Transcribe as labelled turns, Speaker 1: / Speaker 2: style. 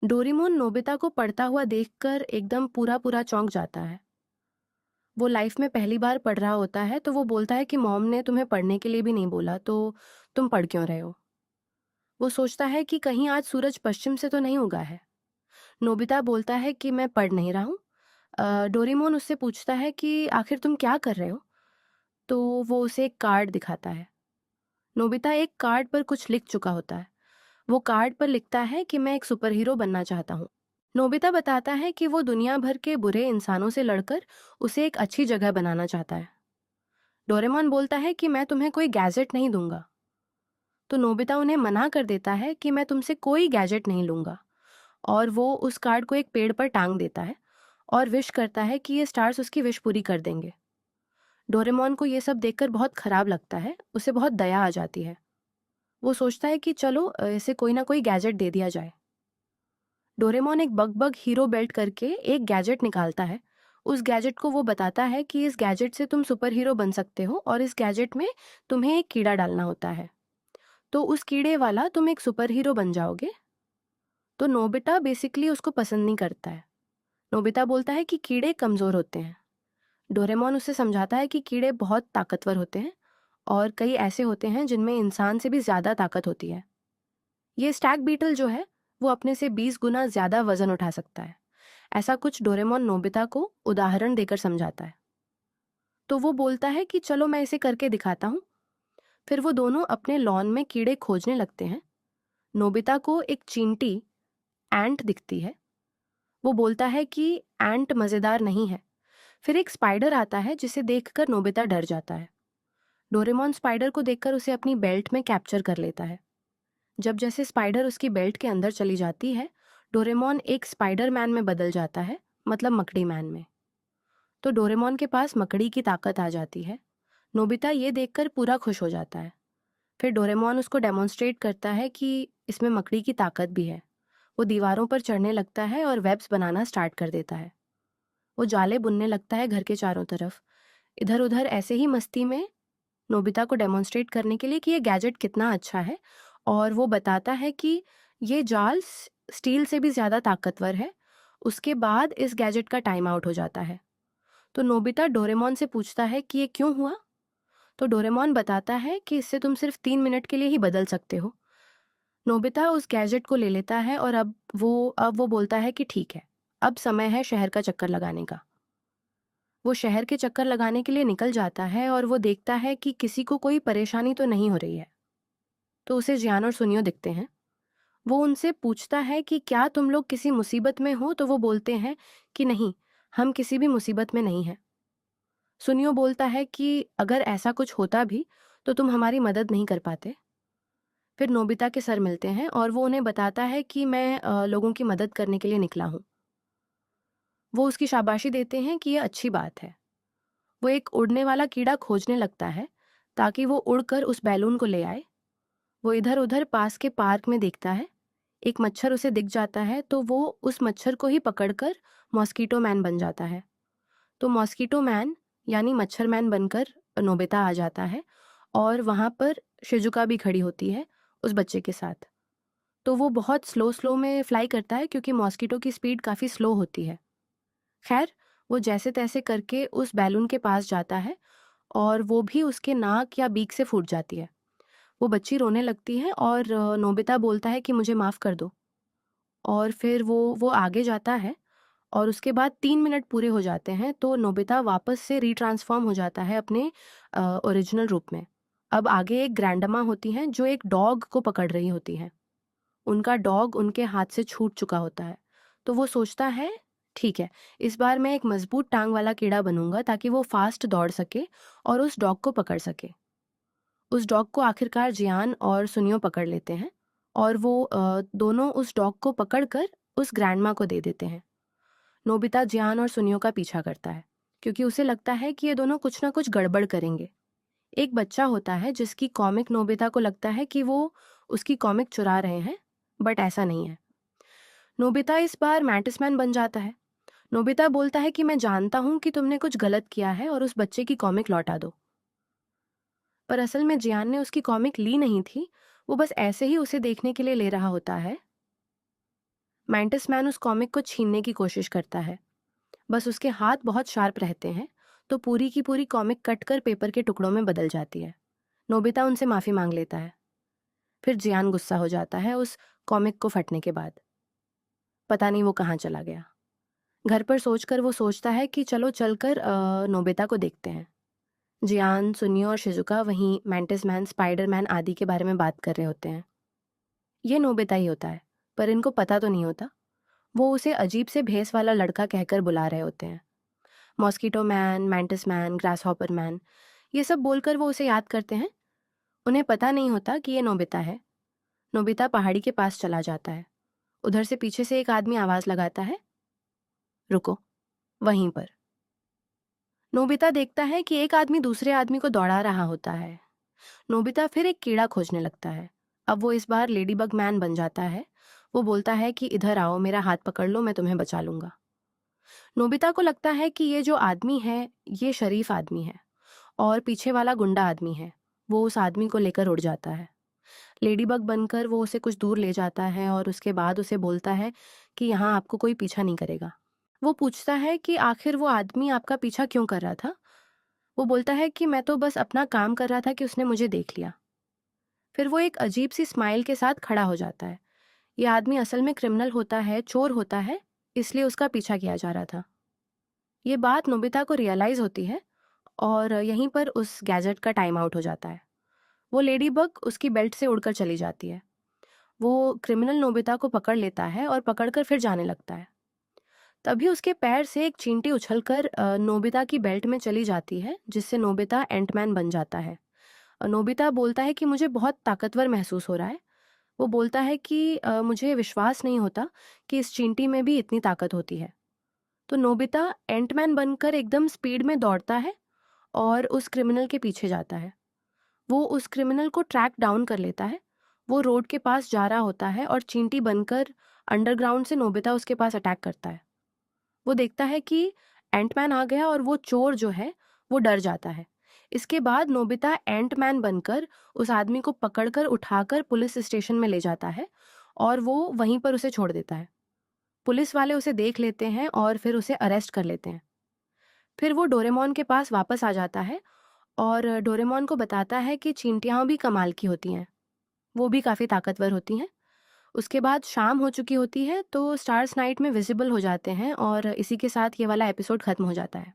Speaker 1: Doraemon Nobita को पढ़ता हुआ देखकर एकदम पूरा पूरा चौंक जाता है। वो लाइफ में पहली बार पढ़ रहा होता है तो वो बोलता है कि मॉम ने तुम्हें पढ़ने के लिए भी नहीं बोला तो तुम पढ़ क्यों रहे हो। वो सोचता है कि कहीं आज सूरज पश्चिम से तो नहीं उगा है। नोबिता बोलता है कि मैं पढ़ नहीं रहा हूँ। डोरेमोन उससे पूछता है कि आखिर तुम क्या कर रहे हो। तो वो उसे एक कार्ड दिखाता है। नोबिता एक कार्ड पर कुछ लिख चुका होता है। वो कार्ड पर लिखता है कि मैं एक सुपर हीरो बनना चाहता हूँ। नोबिता बताता है कि वो दुनिया भर के बुरे इंसानों से लड़कर उसे एक अच्छी जगह बनाना चाहता है। डोरेमोन बोलता है कि मैं तुम्हें कोई गैजेट नहीं दूंगा। तो नोबिता उन्हें मना कर देता है कि मैं तुमसे कोई गैजेट नहीं लूंगा, और वो उस कार्ड को एक पेड़ पर टांग देता है और विश करता है कि ये स्टार्स उसकी विश पूरी कर देंगे। डोरेमोन को ये सब देखकर बहुत खराब लगता है, उसे बहुत दया आ जाती है। वो सोचता है कि चलो इसे कोई ना कोई गैजेट दे दिया जाए। डोरेमोन एक बग हीरो बेल्ट करके एक गैजेट निकालता है। उस गैजेट को वो बताता है कि इस गैजेट से तुम सुपर हीरो बन सकते हो और इस गैजेट में तुम्हें एक कीड़ा डालना होता है, तो उस कीड़े वाला तुम एक सुपर हीरो बन जाओगे। तो नोबिता बेसिकली उसको पसंद नहीं करता है। नोबिता बोलता है कि कीड़े कमज़ोर होते हैं। डोरेमोन उसे समझाता है कि कीड़े बहुत ताकतवर होते हैं और कई ऐसे होते हैं जिनमें इंसान से भी ज़्यादा ताकत होती है। ये स्टैग बीटल जो है वो अपने से 20 गुना ज़्यादा वजन उठा सकता है। ऐसा कुछ डोरेमोन नोबिता को उदाहरण देकर समझाता है। तो वो बोलता है कि चलो मैं इसे करके दिखाता हूँ। फिर वो दोनों अपने लॉन में कीड़े खोजने लगते हैं। नोबिता को एक चींटी एंट दिखती है। वो बोलता है कि एंट मज़ेदार नहीं है। फिर एक स्पाइडर आता है जिसे देखकर नोबिता डर जाता है। डोरेमोन स्पाइडर को देखकर उसे अपनी बेल्ट में कैप्चर कर लेता है। जब जैसे स्पाइडर उसकी बेल्ट के अंदर चली जाती है, डोरेमोन एक स्पाइडर मैन में बदल जाता है, मतलब मकड़ी मैन में। तो डोरेमोन के पास मकड़ी की ताकत आ जाती है। नोबिता ये देखकर पूरा खुश हो जाता है। फिर डोरेमोन उसको डेमोन्स्ट्रेट करता है कि इसमें मकड़ी की ताकत भी है। वो दीवारों पर चढ़ने लगता है और वेब्स बनाना स्टार्ट कर देता है। वो जाले बुनने लगता है घर के चारों तरफ। इधर उधर ऐसे ही मस्ती में नोबिता को डेमोन्स्ट्रेट करने के लिए कि ये गैजेट कितना अच्छा है, और वो बताता है कि ये जाल स्टील से भी ज़्यादा ताकतवर है। उसके बाद इस गैजेट का टाइम आउट हो जाता है। तो नोबिता डोरेमोन से पूछता है कि ये क्यों हुआ। तो डोरेमोन बताता है कि इससे तुम सिर्फ 3 मिनट के लिए ही बदल सकते हो। नोबिता उस गैजेट को ले लेता है और अब वो बोलता है कि ठीक है, अब समय है शहर का चक्कर लगाने का। वो शहर के चक्कर लगाने के लिए निकल जाता है और वो देखता है कि किसी को कोई परेशानी तो नहीं हो रही है। तो उसे जियान और सुनियो दिखते हैं। वो उनसे पूछता है कि क्या तुम लोग किसी मुसीबत में हो, तो वो बोलते हैं कि नहीं, हम किसी भी मुसीबत में नहीं हैं। सुनियो बोलता है कि अगर ऐसा कुछ होता भी तो तुम हमारी मदद नहीं कर पाते। फिर नोबिता के सर मिलते हैं और वो उन्हें बताता है कि मैं लोगों की मदद करने के लिए निकला हूँ। वो उसकी शाबाशी देते हैं कि यह अच्छी बात है। वो एक उड़ने वाला कीड़ा खोजने लगता है ताकि वो उड़कर उस बैलून को ले आए। वो इधर उधर पास के पार्क में देखता है। एक मच्छर उसे दिख जाता है तो वो उस मच्छर को ही पकड़कर मॉस्कीटो मैन बन जाता है। तो मॉस्कीटो मैन यानी मच्छर मैन बनकर नोबिता आ जाता है और वहाँ पर शिजुका भी खड़ी होती है उस बच्चे के साथ। तो वो बहुत स्लो स्लो में फ्लाई करता है क्योंकि मॉस्कीटो की स्पीड काफ़ी स्लो होती है। खैर, वो जैसे तैसे करके उस बैलून के पास जाता है और वो भी उसके नाक या बीक से फूट जाती है। वो बच्ची रोने लगती है और नोबिता बोलता है कि मुझे माफ़ कर दो। और फिर वो आगे जाता है और उसके बाद 3 मिनट पूरे हो जाते हैं तो नोबिता वापस से रीट्रांसफॉर्म हो जाता है अपने ओरिजिनल रूप में। अब आगे एक ग्रैंडमा होती हैं जो एक डॉग को पकड़ रही होती हैं। उनका डॉग उनके हाथ से छूट चुका होता है। तो वो सोचता है, ठीक है, इस बार मैं एक मजबूत टांग वाला कीड़ा बनूंगा ताकि वो फास्ट दौड़ सके और उस डॉग को पकड़ सके। उस डॉग को आखिरकार जियान और सुनियो पकड़ लेते हैं और वो दोनों उस डॉग को पकड़कर उस ग्रैंडमा को दे देते हैं। नोबिता जियान और सुनियो का पीछा करता है क्योंकि उसे लगता है कि ये दोनों कुछ ना कुछ गड़बड़ करेंगे। एक बच्चा होता है जिसकी कॉमिक नोबिता को लगता है कि वो उसकी कॉमिक चुरा रहे हैं, बट ऐसा नहीं है। नोबिता इस बार मैटिसमैन बन जाता है। नोबिता बोलता है कि मैं जानता हूँ कि तुमने कुछ गलत किया है और उस बच्चे की कॉमिक लौटा दो। पर असल में जियान ने उसकी कॉमिक ली नहीं थी, वो बस ऐसे ही उसे देखने के लिए ले रहा होता है। मैंटिस मैन उस कॉमिक को छीनने की कोशिश करता है, बस उसके हाथ बहुत शार्प रहते हैं, तो पूरी की पूरी कॉमिक कट कर पेपर के टुकड़ों में बदल जाती है। नोबिता उनसे माफ़ी मांग लेता है। फिर जियान गुस्सा हो जाता है उस कॉमिक को फटने के बाद। पता नहीं वो कहाँ चला गया। घर पर सोचकर वो सोचता है कि चलो चलकर नोबिता को देखते हैं। जियान, सुनियो और शिजुका वहीं मैंटिस मैन, स्पाइडरमैन आदि के बारे में बात कर रहे होते हैं। ये नोबिता ही होता है, पर इनको पता तो नहीं होता। वो उसे अजीब से भेस वाला लड़का कहकर बुला रहे होते हैं। Mosquito man, mantis man, grass hopper man, ये सब बोलकर वो उसे याद करते हैं। उन्हें पता नहीं होता कि ये नोबिता है। नोबिता पहाड़ी के पास चला जाता है। उधर से पीछे से एक आदमी आवाज़ लगाता है, रुको, वहीं पर। नोबिता देखता है कि एक आदमी दूसरे आदमी को दौड़ा रहा होता है। नोबिता फिर एक कीड़ा खोजने लगता है। अब वो इस बार लेडीबग मैन बन जाता है। वो बोलता है कि इधर आओ, मेरा हाथ पकड़ लो, मैं तुम्हें बचा लूंगा। नोबिता को लगता है कि ये जो आदमी है, ये शरीफ आदमी है और पीछे वाला गुंडा आदमी है। वो उस आदमी को लेकर उड़ जाता है। लेडीबग बनकर वो उसे कुछ दूर ले जाता है और उसके बाद उसे बोलता है कि यहाँ आपको कोई पीछा नहीं करेगा। वो पूछता है कि आखिर वो आदमी आपका पीछा क्यों कर रहा था। वो बोलता है कि मैं तो बस अपना काम कर रहा था कि उसने मुझे देख लिया। फिर वो एक अजीब सी स्माइल के साथ खड़ा हो जाता है। ये आदमी असल में क्रिमिनल होता है, चोर होता है, इसलिए उसका पीछा किया जा रहा था। ये बात नोबिता को रियलाइज़ होती है और यहीं पर उस गैजेट का टाइम आउट हो जाता है। वो लेडीबग उसकी बेल्ट से उड़कर चली जाती है। वो क्रिमिनल नोबिता को पकड़ लेता है और पकड़कर फिर जाने लगता है। तभी उसके पैर से एक चींटी उछलकर नोबिता की बेल्ट में चली जाती है, जिससे नोबिता एंटमैन बन जाता है। नोबिता बोलता है कि मुझे बहुत ताकतवर महसूस हो रहा है। वो बोलता है कि मुझे विश्वास नहीं होता कि इस चींटी में भी इतनी ताकत होती है। तो नोबिता एंटमैन बनकर एकदम स्पीड में दौड़ता है और उस क्रिमिनल के पीछे जाता है। वो उस क्रिमिनल को ट्रैक डाउन कर लेता है। वो रोड के पास जा रहा होता है और चींटी बनकर अंडरग्राउंड से नोबिता उसके पास अटैक करता है। वो देखता है कि एंटमैन आ गया और वो चोर जो है वो डर जाता है। इसके बाद नोबिता एंटमैन बनकर उस आदमी को पकड़कर उठाकर पुलिस स्टेशन में ले जाता है और वो वहीं पर उसे छोड़ देता है। पुलिस वाले उसे देख लेते हैं और फिर उसे अरेस्ट कर लेते हैं। फिर वो डोरेमोन के पास वापस आ जाता है और डोरेमोन को बताता है कि चींटियाँ भी कमाल की होती हैं, वो भी काफ़ी ताकतवर होती हैं। उसके बाद शाम हो चुकी होती है तो स्टार्स नाइट में विजिबल हो जाते हैं और इसी के साथ ये वाला एपिसोड ख़त्म हो जाता है।